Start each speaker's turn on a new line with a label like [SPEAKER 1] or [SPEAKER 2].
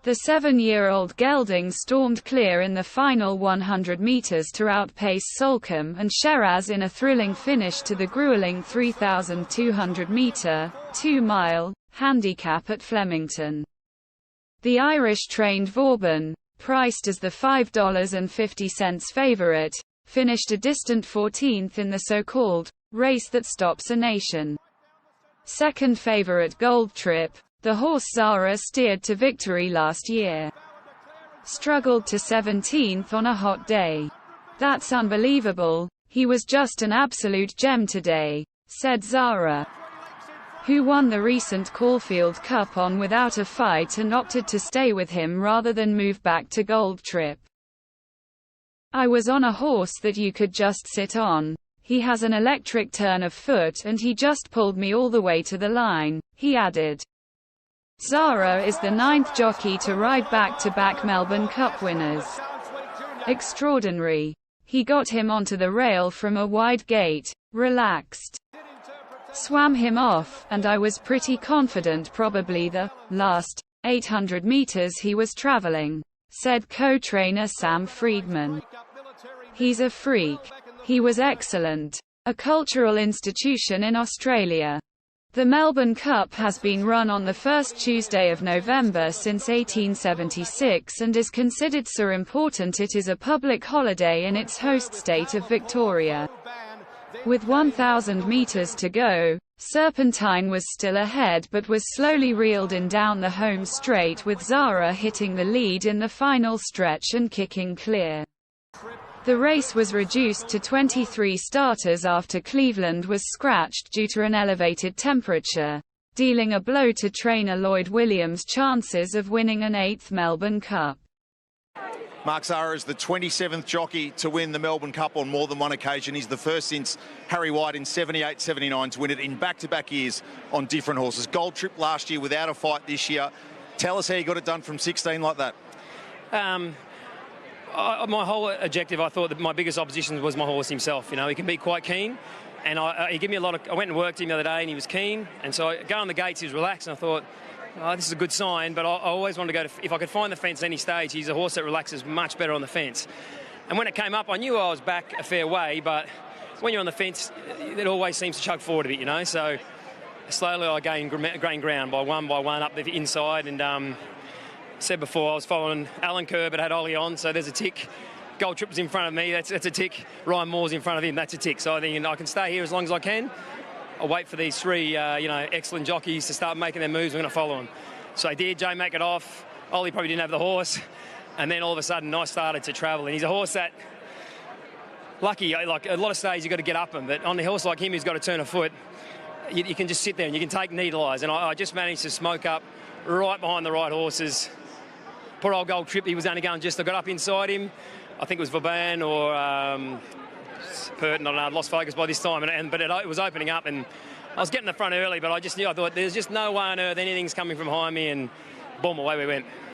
[SPEAKER 1] The 7-year-old gelding stormed clear in the final 100 metres to outpace Solcombe and Sheraz in a thrilling finish to the gruelling 3,200-metre, 2-mile, handicap at Flemington. The Irish-trained Vauban, priced as the $5.50 favourite, finished a distant 14th in the so-called race that stops a nation. Second favourite Gold Trip, the horse Zahra steered to victory last year, struggled to 17th on a hot day. "That's unbelievable, he was just an absolute gem today," said Zahra, who won the recent Caulfield Cup on without a fight and opted to stay with him rather than move back to Gold Trip. "I was on a horse that you could just sit on. He has an electric turn of foot and he just pulled me all the way to the line," he added. Zahra is the 9th jockey to ride back-to-back Melbourne Cup winners. Extraordinary. He got him onto the rail from a wide gate, relaxed, swam him off, and I was pretty confident probably the last 800 metres he was travelling, said co-trainer Sam Friedman. "He's a freak. He was excellent. A cultural institution in Australia." The Melbourne Cup has been run on the first Tuesday of November since 1876 and is considered so important it is a public holiday in its host state of Victoria. With 1,000 metres to go, Serpentine was still ahead but was slowly reeled in down the home straight with Zahra hitting the lead in the final stretch and kicking clear. The race was reduced to 23 starters after Cleveland was scratched due to an elevated temperature, dealing a blow to trainer Lloyd Williams' chances of winning an 8th Melbourne Cup.
[SPEAKER 2] Mark Zahra is the 27th jockey to win the Melbourne Cup on more than one occasion. He's the first since Harry White in 78-79 to win it in back-to-back years on different horses. Gold Trip last year without a fight this year. Tell us how you got it done from 16 like that.
[SPEAKER 3] My whole objective, I thought that my biggest opposition was my horse himself. You know, he can be quite keen, and he gave me a lot of. I went and worked him the other day, and he was keen, and so I go on the gates, he was relaxed, and I thought, oh, this is a good sign. But I always wanted to go to, if I could find the fence at any stage, he's a horse that relaxes much better on the fence. And when it came up, I knew I was back a fair way, but when you're on the fence, it always seems to chug forward a bit, you know. So slowly I gained ground by one up the inside, and. Said before, I was following Alan Kerr, but had Ollie on, so there's a tick. Gold Trip was in front of me, that's a tick. Ryan Moore's in front of him, that's a tick. So I think I can stay here as long as I can. I'll wait for these three, excellent jockeys to start making their moves. I'm going to follow them. So I did. Jay make it off. Ollie probably didn't have the horse, and then all of a sudden I started to travel. And he's a horse that, lucky, like a lot of stages you've got to get up him, but on a horse like him who's got to turn a foot, you can just sit there and you can take needle eyes. And I just managed to smoke up right behind the right horses. Poor old Gold Trip, he was only going just, I got up inside him. I think it was Vauban or Purton, I don't know, I'd lost focus by this time. But it was opening up, and I was getting the front early, but I just knew, I thought, there's just no way on earth anything's coming from behind me, and boom, away we went.